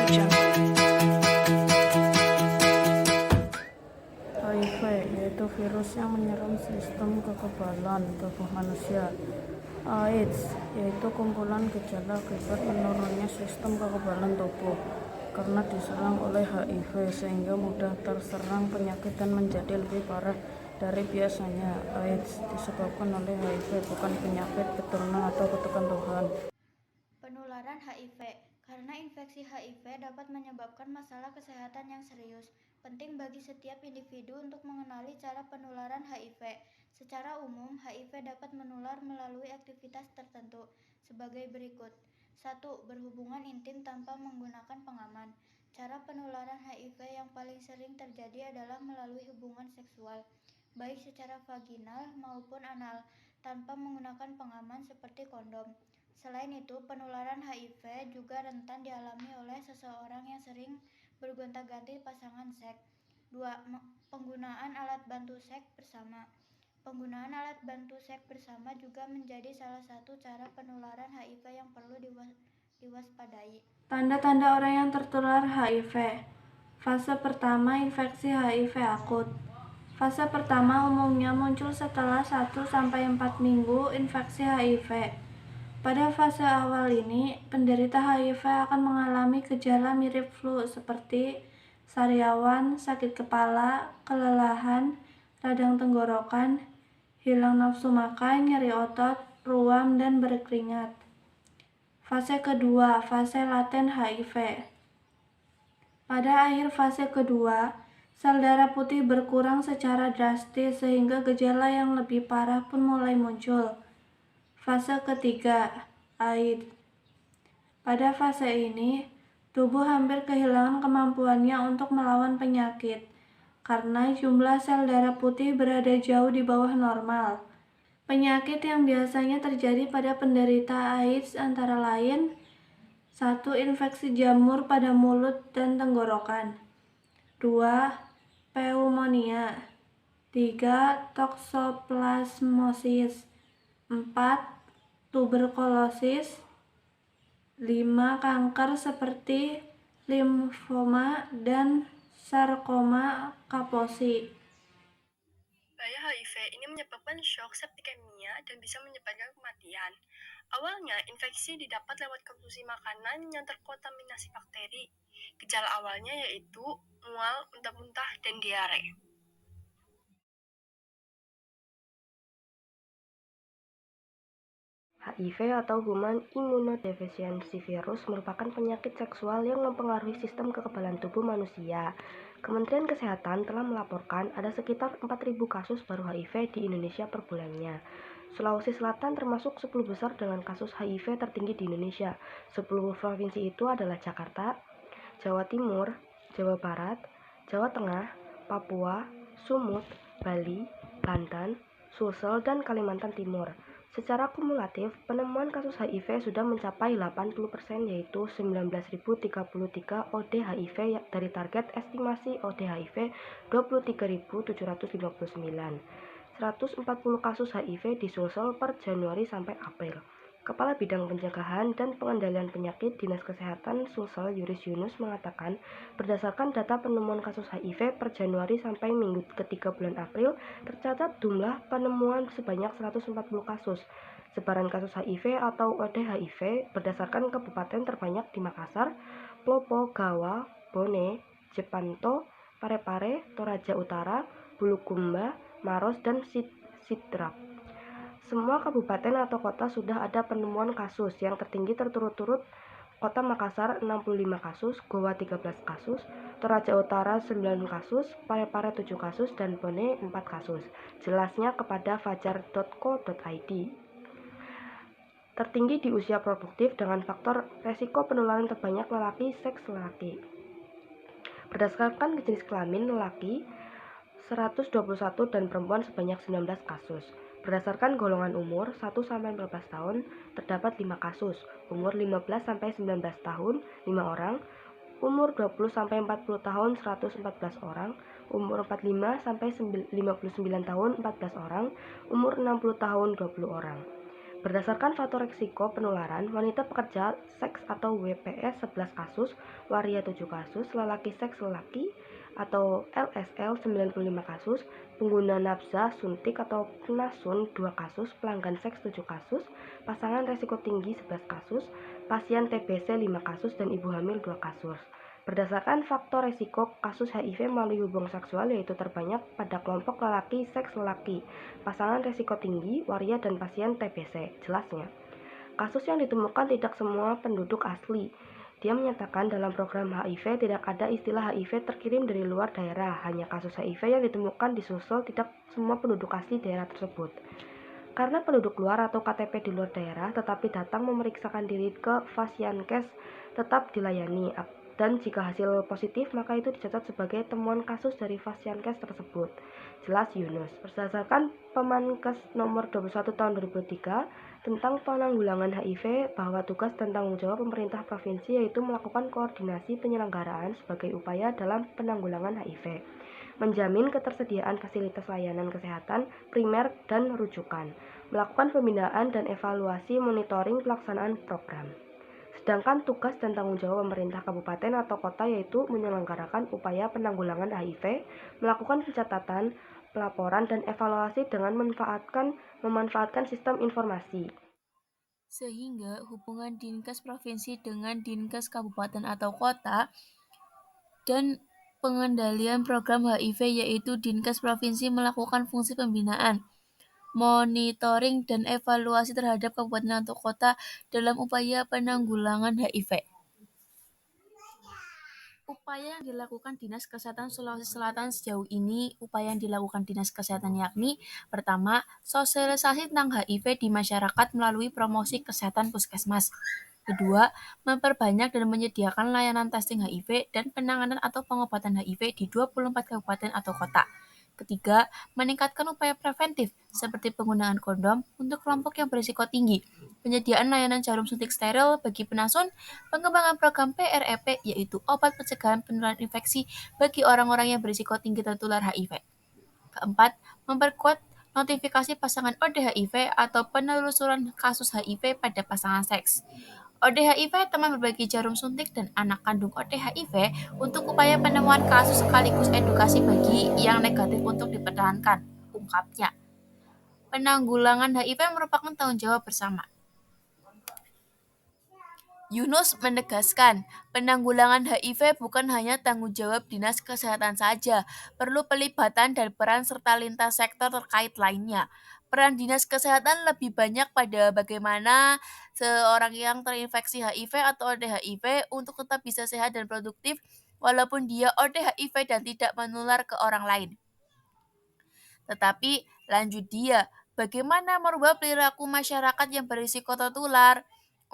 HIV yaitu virus yang menyerang sistem kekebalan tubuh manusia. AIDS yaitu kumpulan gejala akibat menurunnya sistem kekebalan tubuh karena diserang oleh HIV sehingga mudah terserang penyakit dan menjadi lebih parah dari biasanya. AIDS disebabkan oleh HIV, bukan penyakit keturunan atau kutukan Tuhan. Penularan HIV. Karena infeksi HIV dapat menyebabkan masalah kesehatan yang serius, penting bagi setiap individu untuk mengenali cara penularan HIV. Secara umum, HIV dapat menular melalui aktivitas tertentu, sebagai berikut. 1. Berhubungan intim tanpa menggunakan pengaman. Cara penularan HIV yang paling sering terjadi adalah melalui hubungan seksual, baik secara vaginal maupun anal, tanpa menggunakan pengaman seperti kondom. Selain itu, penularan HIV juga rentan dialami oleh seseorang yang sering bergonta-ganti pasangan seks. 2. Penggunaan alat bantu seks bersama. Penggunaan alat bantu seks bersama juga menjadi salah satu cara penularan HIV yang perlu diwaspadai. Tanda-tanda orang yang tertular HIV. Fase pertama, infeksi HIV akut. Fase pertama umumnya muncul setelah 1-4 minggu infeksi HIV. Pada fase awal ini, penderita HIV akan mengalami gejala mirip flu seperti sariawan, sakit kepala, kelelahan, radang tenggorokan, hilang nafsu makan, nyeri otot, ruam, dan berkeringat. Fase kedua, fase laten HIV. Pada akhir fase kedua, sel darah putih berkurang secara drastis sehingga gejala yang lebih parah pun mulai muncul. Fase ketiga, AIDS. Pada fase ini, tubuh hampir kehilangan kemampuannya untuk melawan penyakit karena jumlah sel darah putih berada jauh di bawah normal. Penyakit yang biasanya terjadi pada penderita AIDS antara lain: 1. Infeksi jamur pada mulut dan tenggorokan. 2. Pneumonia. 3. Toksoplasmosis. 4. Tuberkulosis. 5. Kanker seperti limfoma dan sarkoma Kaposi. Bahaya HIV ini menyebabkan shock, septikemia, dan bisa menyebabkan kematian. Awalnya, infeksi didapat lewat konsumsi makanan yang terkontaminasi bakteri. Gejala awalnya yaitu mual, muntah-muntah, dan diare. HIV atau Human Immunodeficiency Virus merupakan penyakit seksual yang mempengaruhi sistem kekebalan tubuh manusia. Kementerian Kesehatan telah melaporkan ada sekitar 4.000 kasus baru HIV di Indonesia per bulannya. Sulawesi Selatan termasuk 10 besar dengan kasus HIV tertinggi di Indonesia. 10 provinsi itu adalah Jakarta, Jawa Timur, Jawa Barat, Jawa Tengah, Papua, Sumut, Bali, Banten, Sulsel, dan Kalimantan Timur. Secara kumulatif, penemuan kasus HIV sudah mencapai 80%, yaitu 19.033 OD HIV dari target estimasi OD HIV 23.759. 140 kasus HIV di Sulsel per Januari sampai April. Kepala Bidang Pencegahan dan Pengendalian Penyakit Dinas Kesehatan Sulsel Yuris Yunus mengatakan, berdasarkan data penemuan kasus HIV per Januari sampai minggu ketiga bulan April, tercatat jumlah penemuan sebanyak 140 kasus. Sebaran kasus HIV atau OD/HIV berdasarkan kabupaten terbanyak di Makassar, Plopo, Gawa, Bone, Jepanto, Parepare, Toraja Utara, Bulukumba, Maros, dan Sidrap. Semua kabupaten atau kota sudah ada penemuan kasus. Yang tertinggi terturut-turut Kota Makassar 65 kasus, Goa 13 kasus, Toraja Utara 9 kasus, Parepare 7 kasus, dan Bone 4 kasus. Jelasnya kepada fajar.co.id. Tertinggi di usia produktif dengan faktor resiko penularan terbanyak lelaki, seks lelaki. Berdasarkan jenis kelamin, lelaki 121 dan perempuan sebanyak 19 kasus. Berdasarkan golongan umur 1-14 tahun, terdapat 5 kasus. Umur 15-19 tahun, 5 orang. Umur 20-40 tahun, 114 orang. Umur 45-59 tahun, 14 orang. Umur 60 tahun, 20 orang. Berdasarkan faktor risiko penularan, wanita pekerja seks atau WPS 11 kasus, waria 7 kasus, lelaki seks lelaki atau LSL 95 kasus, pengguna nafsa suntik atau penasun 2 kasus, pelanggan seks 7 kasus, pasangan resiko tinggi 11 kasus, pasien TBC 5 kasus, dan ibu hamil 2 kasus. Berdasarkan faktor resiko kasus HIV melalui hubungan seksual yaitu terbanyak pada kelompok lelaki seks lelaki, pasangan resiko tinggi, waria, dan pasien TBC. Jelasnya, kasus yang ditemukan tidak semua penduduk asli. Dia menyatakan dalam program HIV tidak ada istilah HIV terkirim dari luar daerah, hanya kasus HIV yang ditemukan di Sulsel tidak semua penduduk asli daerah tersebut. Karena penduduk luar atau KTP di luar daerah tetapi datang memeriksakan diri ke Fasiankes tetap dilayani, dan jika hasil positif maka itu dicatat sebagai temuan kasus dari Fasiankes tersebut. Jelas Yunus. Berdasarkan Permenkes nomor 21 tahun 2003 tentang penanggulangan HIV bahwa tugas dan tanggung jawab pemerintah provinsi yaitu melakukan koordinasi penyelenggaraan sebagai upaya dalam penanggulangan HIV, menjamin ketersediaan fasilitas layanan kesehatan primer dan rujukan, melakukan pembinaan dan evaluasi monitoring pelaksanaan program. Sedangkan tugas dan tanggung jawab pemerintah kabupaten atau kota yaitu menyelenggarakan upaya penanggulangan HIV, melakukan pencatatan, pelaporan, dan evaluasi dengan memanfaatkan sistem informasi. Sehingga hubungan Dinkes provinsi dengan Dinkes kabupaten atau kota dan pengendalian program HIV yaitu Dinkes provinsi melakukan fungsi pembinaan, monitoring, dan evaluasi terhadap kabupaten atau kota dalam upaya penanggulangan HIV. Upaya yang dilakukan Dinas Kesehatan Sulawesi Selatan sejauh ini, upaya yang dilakukan Dinas Kesehatan yakni pertama, sosialisasi tentang HIV di masyarakat melalui promosi kesehatan puskesmas. Kedua, memperbanyak dan menyediakan layanan testing HIV dan penanganan atau pengobatan HIV di 24 kabupaten atau kota. Ketiga, meningkatkan upaya preventif seperti penggunaan kondom untuk kelompok yang berisiko tinggi, penyediaan layanan jarum suntik steril bagi penasun, pengembangan program PREP yaitu obat pencegahan penularan infeksi bagi orang-orang yang berisiko tinggi tertular HIV. Keempat, memperkuat notifikasi pasangan ODHIV atau penelusuran kasus HIV pada pasangan seks. ODHIV teman berbagi jarum suntik dan anak kandung ODHIV untuk upaya penemuan kasus sekaligus edukasi bagi yang negatif untuk dipertahankan, ungkapnya. Penanggulangan HIV merupakan tanggung jawab bersama. Yunus menegaskan, penanggulangan HIV bukan hanya tanggung jawab Dinas Kesehatan saja, perlu pelibatan dan peran serta lintas sektor terkait lainnya. Peran Dinas Kesehatan lebih banyak pada bagaimana seorang yang terinfeksi HIV atau ODHIV untuk tetap bisa sehat dan produktif walaupun dia ODHIV dan tidak menular ke orang lain. Tetapi lanjut dia, bagaimana merubah perilaku masyarakat yang berisiko tertular?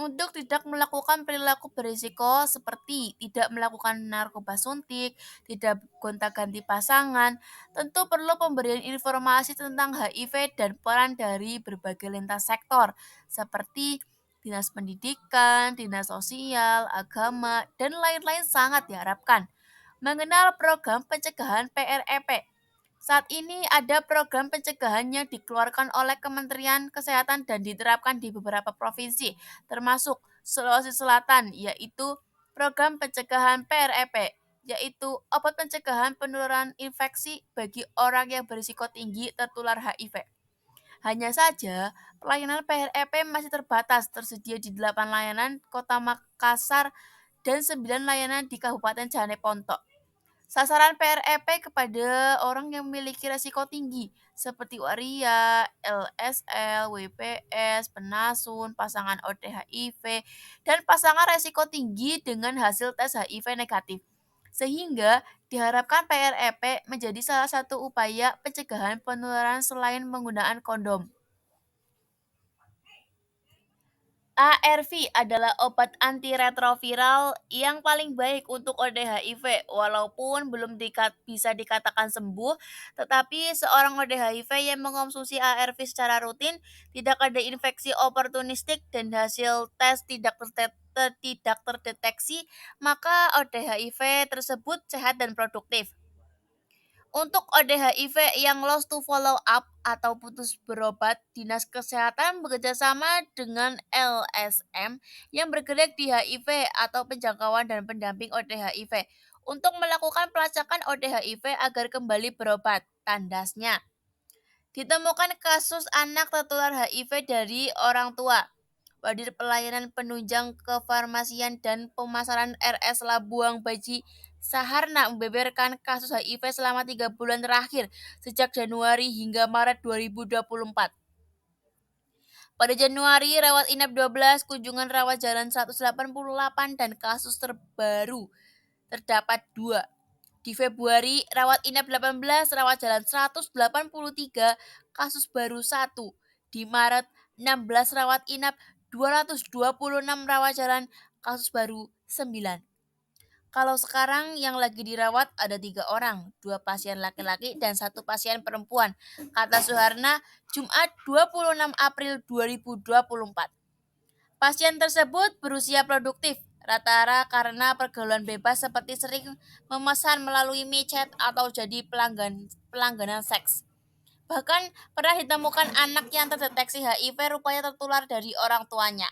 Untuk tidak melakukan perilaku berisiko seperti tidak melakukan narkoba suntik, tidak gonta-ganti pasangan, tentu perlu pemberian informasi tentang HIV dan peran dari berbagai lintas sektor, seperti dinas pendidikan, dinas sosial, agama, dan lain-lain sangat diharapkan. Mengenal program pencegahan PREP. Saat ini ada program pencegahan yang dikeluarkan oleh Kementerian Kesehatan dan diterapkan di beberapa provinsi, termasuk Sulawesi Selatan, yaitu program pencegahan PREP, yaitu obat pencegahan penularan infeksi bagi orang yang berisiko tinggi tertular HIV. Hanya saja, pelayanan PREP masih terbatas, tersedia di 8 layanan Kota Makassar dan 9 layanan di Kabupaten Janeponto. Sasaran PREP kepada orang yang memiliki resiko tinggi seperti waria, LSL, WPS, penasun, pasangan ODHIV, dan pasangan resiko tinggi dengan hasil tes HIV negatif. Sehingga diharapkan PREP menjadi salah satu upaya pencegahan penularan selain penggunaan kondom. ARV adalah obat antiretroviral yang paling baik untuk ODHIV. Walaupun belum bisa dikatakan sembuh, tetapi seorang ODHIV yang mengonsumsi ARV secara rutin tidak ada infeksi oportunistik dan hasil tes tidak terdeteksi, maka ODHIV tersebut sehat dan produktif. Untuk ODHIV yang lost to follow up atau putus berobat, Dinas Kesehatan bekerjasama dengan LSM yang bergerak di HIV atau penjangkauan dan pendamping ODHIV untuk melakukan pelacakan ODHIV agar kembali berobat. Tandasnya, ditemukan kasus anak tertular HIV dari orang tua. Wadir Pelayanan Penunjang Kefarmasian dan Pemasaran RS Labuang Baji Saharna membeberkan kasus HIV selama 3 bulan terakhir sejak Januari hingga Maret 2024. Pada Januari, rawat inap 12, kunjungan rawat jalan 188, dan kasus terbaru terdapat 2. Di Februari, rawat inap 18, rawat jalan 183, kasus baru 1. Di Maret, 16 rawat inap, 226 rawat jalan, kasus baru 9. Kalau sekarang yang lagi dirawat ada 3 orang, 2 pasien laki-laki dan 1 pasien perempuan, kata Suharna, Jumat 26 April 2024. Pasien tersebut berusia produktif, rata-rata karena pergaulan bebas seperti sering memesan melalui micet atau jadi pelangganan seks. Bahkan pernah ditemukan anak yang terdeteksi HIV rupanya tertular dari orang tuanya.